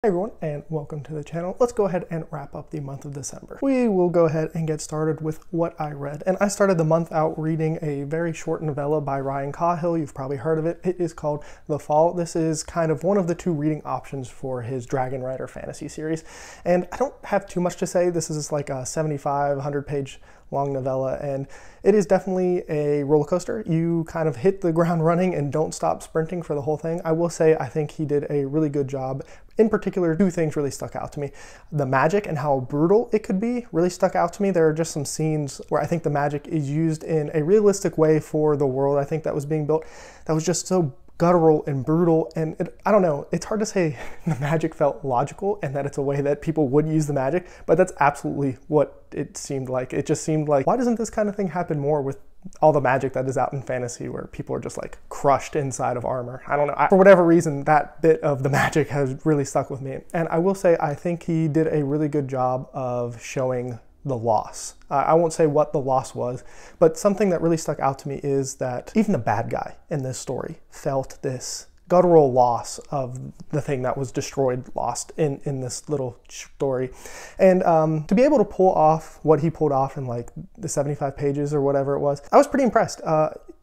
Hey everyone, and welcome to the channel. Let's go ahead and wrap up the month of December. We will go ahead and get started with what I read. And I started the month out reading a very short novella by Ryan Cahill. You've probably heard of it. It is called The Fall. This is kind of one of the two reading options for his Dragon Rider fantasy series. And I don't have too much to say. This is like a 75, 100-page long novella, and it is definitely a roller coaster. You kind of hit the ground running and don't stop sprinting for the whole thing. I will say I think he did a really good job. In particular, two things really stuck out to me. The magic and how brutal it could be really stuck out to me. There are just some scenes where I think the magic is used in a realistic way for the world I think that was being built that was just so guttural and brutal, and I don't know, it's hard to say the magic felt logical and that it's a way that people would use the magic, but that's absolutely what it seemed like. It just seemed like, why doesn't this kind of thing happen more with all the magic that is out in fantasy where people are just like crushed inside of armor? I don't know. For whatever reason, that bit of the magic has really stuck with me. And I will say, I think he did a really good job of showing the loss. I won't say what the loss was, but something that really stuck out to me is that even the bad guy in this story felt this guttural loss of the thing that was destroyed, lost in this little story. And to be able to pull off what he pulled off in like the 75 pages or whatever it was, I was pretty impressed.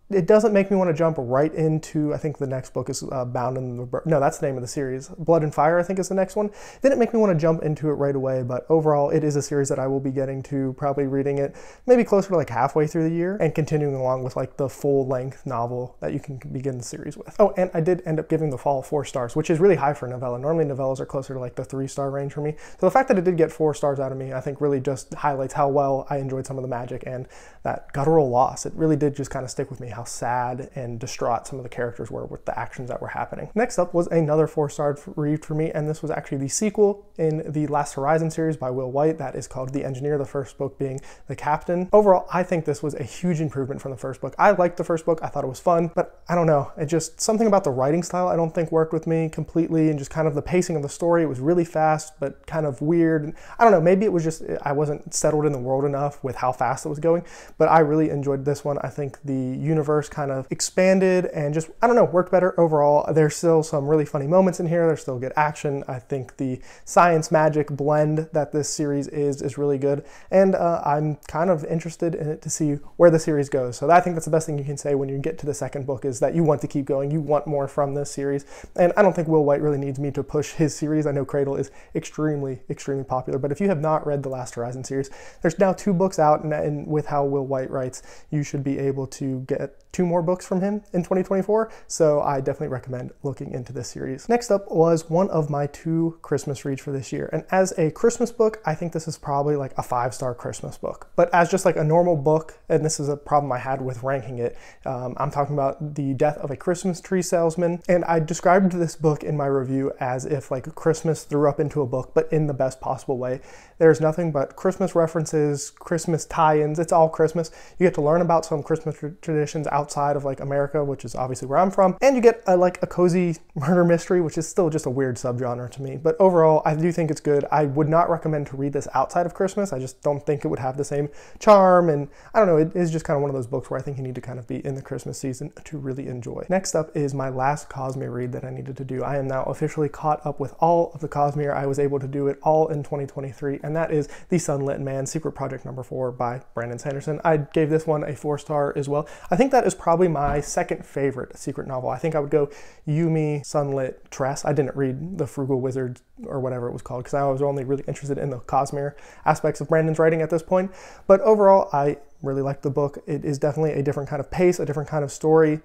It doesn't make me want to jump right into, I think the next book is Bound in the... No, that's the name of the series. Blood and Fire, I think, is the next one. Didn't make me want to jump into it right away, but overall, it is a series that I will be getting to, probably reading it maybe closer to like halfway through the year and continuing along with like the full-length novel that you can begin the series with. Oh, and I did end up giving The Fall 4 stars, which is really high for a novella. Normally, novellas are closer to like the 3-star range for me. So the fact that it did get 4 stars out of me, I think really just highlights how well I enjoyed some of the magic and that guttural loss. It really did just kind of stick with me, how sad and distraught some of the characters were with the actions that were happening. Next up was another 4-star read for me, and this was actually the sequel in the Last Horizon series by Will White that is called The Engineer, the first book being The Captain. Overall, I think this was a huge improvement from the first book. I liked the first book, I thought it was fun, but I don't know, it just, something about the writing style I don't think worked with me completely, and just kind of the pacing of the story. It was really fast, but kind of weird. And I don't know, maybe it was just, I wasn't settled in the world enough with how fast it was going, but I really enjoyed this one. I think the universe kind of expanded and just, I don't know, worked better overall. There's still some really funny moments in here. There's still good action. I think the science magic blend that this series is really good. And I'm kind of interested in it to see where the series goes. So I think that's the best thing you can say when you get to the second book, is that you want to keep going. You want more from this series. And I don't think Will White really needs me to push his series. I know Cradle is extremely, extremely popular, but if you have not read the Last Horizon series, there's now 2 books out, and with how Will White writes, you should be able to get 2 more books from him in 2024, so I definitely recommend looking into this series. Next up was one of my 2 Christmas reads for this year, and as a Christmas book, I think this is probably like a 5-star Christmas book. But as just like a normal book, and this is a problem I had with ranking it, I'm talking about The Death of a Christmas Tree Salesman, and I described this book in my review as if like Christmas threw up into a book, but in the best possible way. There's nothing but Christmas references, Christmas tie-ins, it's all Christmas. You get to learn about some Christmas traditions outside of like America, which is obviously where I'm from, and you get like a cozy murder mystery, which is still just a weird subgenre to me. But overall, I do think it's good. I would not recommend to read this outside of Christmas. I just don't think it would have the same charm, and I don't know, it is just kind of one of those books where I think you need to kind of be in the Christmas season to really enjoy. Next up is my last Cosmere read that I needed to do. I am now officially caught up with all of the Cosmere. I was able to do it all in 2023, and that is The Sunlit Man, Secret Project number 4 by Brandon Sanderson. I gave this one a 4-star as well. I think that is probably my second favorite secret novel. I think I would go Yumi, Sunlit, Tress. I didn't read The Frugal Wizard or whatever it was called because I was only really interested in the Cosmere aspects of Brandon's writing at this point. But overall, I really liked the book. It is definitely a different kind of pace, a different kind of story.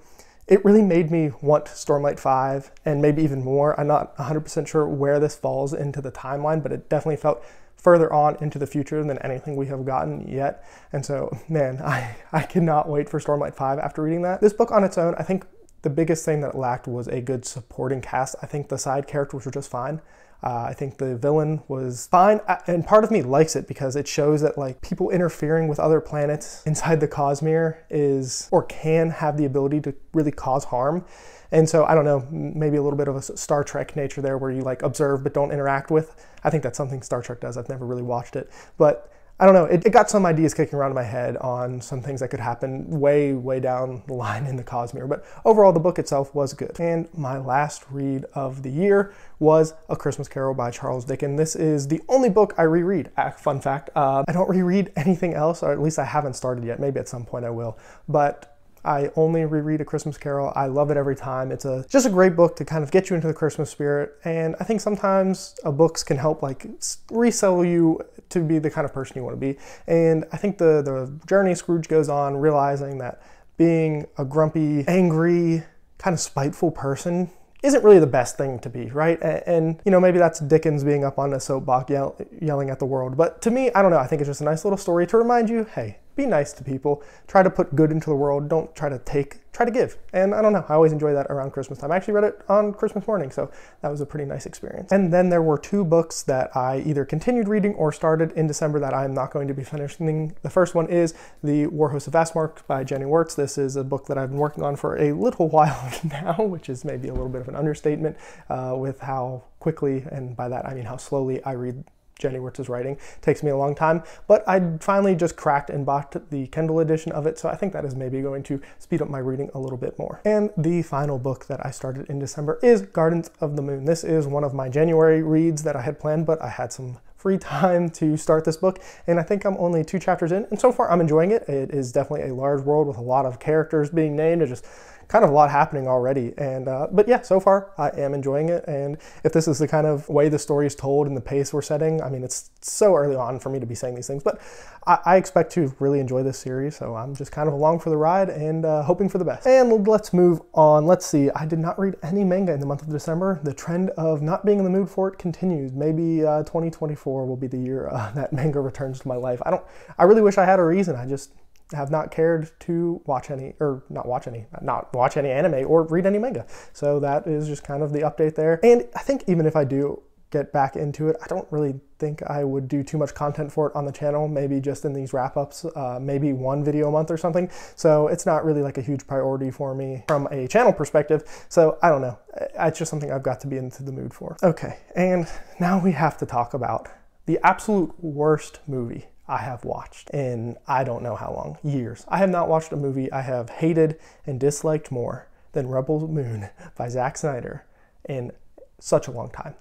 It really made me want Stormlight 5 and maybe even more. I'm not 100% sure where this falls into the timeline, but it definitely felt further on into the future than anything we have gotten yet. And so, man, I cannot wait for Stormlight 5 after reading that. This book on its own, I think the biggest thing that it lacked was a good supporting cast. I think the side characters were just fine. I think the villain was fine, and part of me likes it because it shows that like people interfering with other planets inside the Cosmere is, or can have the ability to really cause harm. And so, I don't know, maybe a little bit of a Star Trek nature there where you like observe but don't interact with. I think that's something Star Trek does. I've never really watched it, but I don't know, it got some ideas kicking around in my head on some things that could happen way, way down the line in the Cosmere. But overall, the book itself was good. And my last read of the year was A Christmas Carol by Charles Dickens. This is the only book I reread. Fun fact, I don't reread anything else, or at least I haven't started yet. Maybe at some point I will. But I only reread A Christmas Carol. I love it every time. It's just a great book to kind of get you into the Christmas spirit. And I think sometimes books can help like resell you to be the kind of person you want to be. And I think the journey Scrooge goes on realizing that being a grumpy, angry, kind of spiteful person isn't really the best thing to be, right? And you know, maybe that's Dickens being up on a soapbox yelling at the world. But to me, I don't know, I think it's just a nice little story to remind you, hey, be nice to people, try to put good into the world, don't try to take, try to give. And I don't know, I always enjoy that around Christmas time. I actually read it on Christmas morning, so that was a pretty nice experience. And then there were two books that I either continued reading or started in December that I'm not going to be finishing. The first one is The War Host of Vastmark by Jenny Wirtz. This is a book that I've been working on for a little while now, which is maybe a little bit of an understatement with how quickly, and by that I mean how slowly, I read Jenny Wirtz's writing. It takes me a long time, but I finally just cracked and bought the Kindle edition of it, so I think that is maybe going to speed up my reading a little bit more. And the final book that I started in December is Gardens of the Moon. This is one of my January reads that I had planned, but I had some free time to start this book, and I think I'm only 2 chapters in, and so far I'm enjoying it. It is definitely a large world with a lot of characters being named. It's just kind of a lot happening already, and but yeah, so far I am enjoying it. And if this is the kind of way the story is told and the pace we're setting, I mean, it's so early on for me to be saying these things, but I expect to really enjoy this series, so I'm just kind of along for the ride and hoping for the best. And let's move on. Let's see, I did not read any manga in the month of December. The trend of not being in the mood for it continues. Maybe 2024 will be the year that manga returns to my life. I really wish I had a reason. I just have not cared to watch any anime or read any manga. So that is just kind of the update there. And I think even if I do get back into it, I don't really think I would do too much content for it on the channel, maybe just in these wrap-ups, maybe 1 video a month or something. So it's not really like a huge priority for me from a channel perspective. So I don't know, it's just something I've got to be into the mood for. Okay, and now we have to talk about the absolute worst movie I have watched in I don't know how long, years. I have not watched a movie I have hated and disliked more than Rebel Moon by Zack Snyder in such a long time.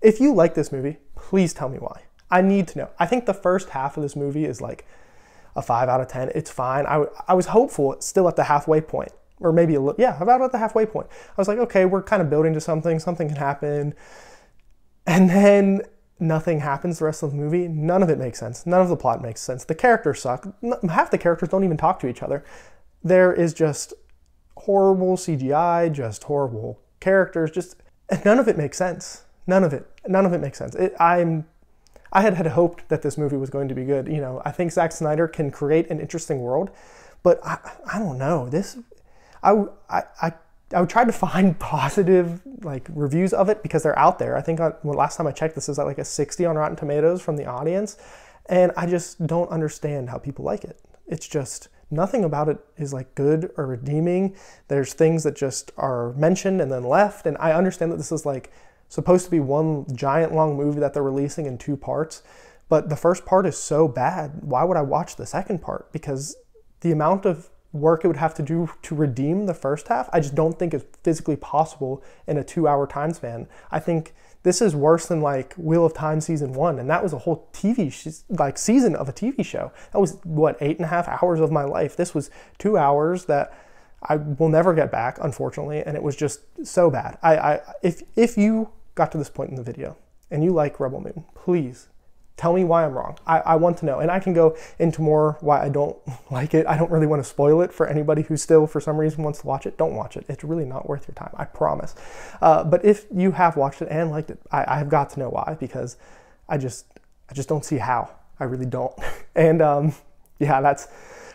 If you like this movie, please tell me why. I need to know. I think the first half of this movie is like a 5 out of 10. It's fine. I was hopeful still at the halfway point, or maybe a little, yeah, about at the halfway point. I was like, okay, we're kind of building to something can happen. And then nothing happens the rest of the movie. None of it makes sense. None of the plot makes sense. The characters suck. Half the characters don't even talk to each other. There is just horrible CGI, just horrible characters, and none of it makes sense. None of it makes sense. I had hoped that this movie was going to be good. You know, I think Zack Snyder can create an interesting world, but I don't know. I would try to find positive like reviews of it because they're out there. I think last time I checked, this is at like a 60 on Rotten Tomatoes from the audience, and I just don't understand how people like it. It's just nothing about it is like good or redeeming. There's things that just are mentioned and then left, and I understand that this is like supposed to be one giant long movie that they're releasing in 2 parts, but the first part is so bad. Why would I watch the second part? Because the amount of work it would have to do to redeem the first half, I just don't think is physically possible in a 2-hour time span. I think this is worse than like Wheel of Time season 1, and that was a whole season of a TV show. That was what, 8.5 hours of my life. This was 2 hours that I will never get back, unfortunately, and it was just so bad. If you got to this point in the video and you like Rebel Moon, please tell me why I'm wrong. I want to know, and I can go into more why I don't like it. I don't really want to spoil it for anybody who still, for some reason, wants to watch it. Don't watch it. It's really not worth your time, I promise. But if you have watched it and liked it, I have got to know why, because I just don't see how. I really don't. And yeah, that's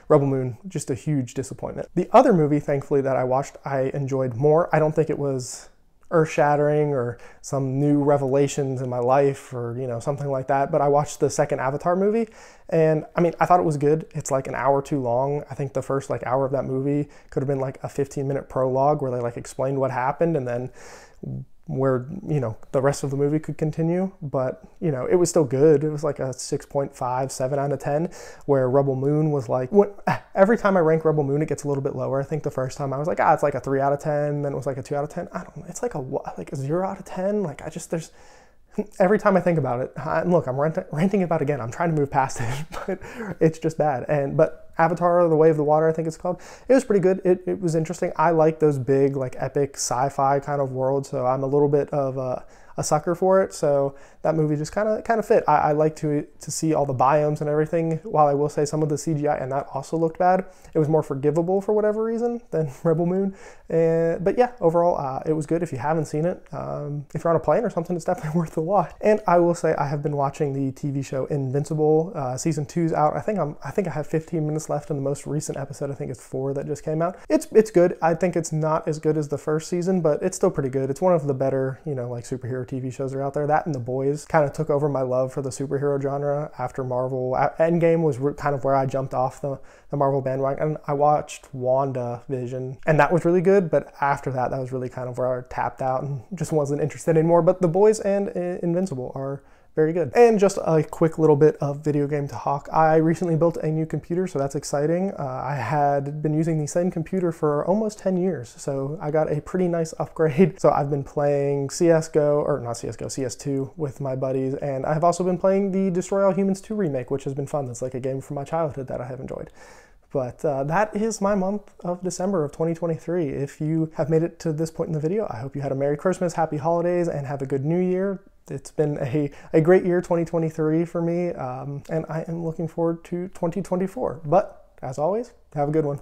Rebel Moon, just a huge disappointment. The other movie, thankfully, that I watched, I enjoyed more. I don't think it was earth-shattering or some new revelations in my life or, you know, something like that, but I watched the second Avatar movie, and I mean, I thought it was good. It's like an hour too long. I think the first like hour of that movie could have been like a 15-minute prologue where they like explained what happened, and then where, you know, the rest of the movie could continue, but, you know, it was still good. It was like a 6.5, 7 out of 10, where Rebel Moon was like, every time I rank Rebel Moon, it gets a little bit lower. I think the first time I was like, it's like a 3 out of 10, then it was like a 2 out of 10. I don't know, it's like a 0 out of 10. Like, there's, every time I think about it, look, I'm ranting about it again. I'm trying to move past it, but it's just bad. But Avatar, The Way of the Water, I think it's called. It was pretty good. It was interesting. I like those big, like, epic sci-fi kind of worlds, so I'm a little bit of a sucker for it. So that movie just kind of fit. I like to see all the biomes and everything. While I will say some of the CGI and that also looked bad, it was more forgivable for whatever reason than Rebel Moon. But yeah, overall, it was good. If you haven't seen it, if you're on a plane or something, it's definitely worth the watch. And I will say I have been watching the TV show Invincible. Season 2's out. I think I have 15 minutes left in the most recent episode. I think it's 4 that just came out. It's good. I think it's not as good as the first season, but it's still pretty good. It's one of the better, you know, like, superhero TV shows are out there. That and The Boys kind of took over my love for the superhero genre after Marvel. Endgame was kind of where I jumped off the Marvel bandwagon, and I watched WandaVision, and that was really good, but after that was really kind of where I tapped out and just wasn't interested anymore. But The Boys and Invincible are very good. And just a quick little bit of video game talk. I recently built a new computer, so that's exciting. I had been using the same computer for almost 10 years, so I got a pretty nice upgrade. So I've been playing CSGO, or not CSGO, CS2 with my buddies, and I've also been playing the Destroy All Humans 2 remake, which has been fun. That's like a game from my childhood that I have enjoyed. But that is my month of December of 2023. If you have made it to this point in the video, I hope you had a Merry Christmas, Happy Holidays, and have a good New Year. It's been a great year, 2023, for me, and I am looking forward to 2024. But as always, have a good one.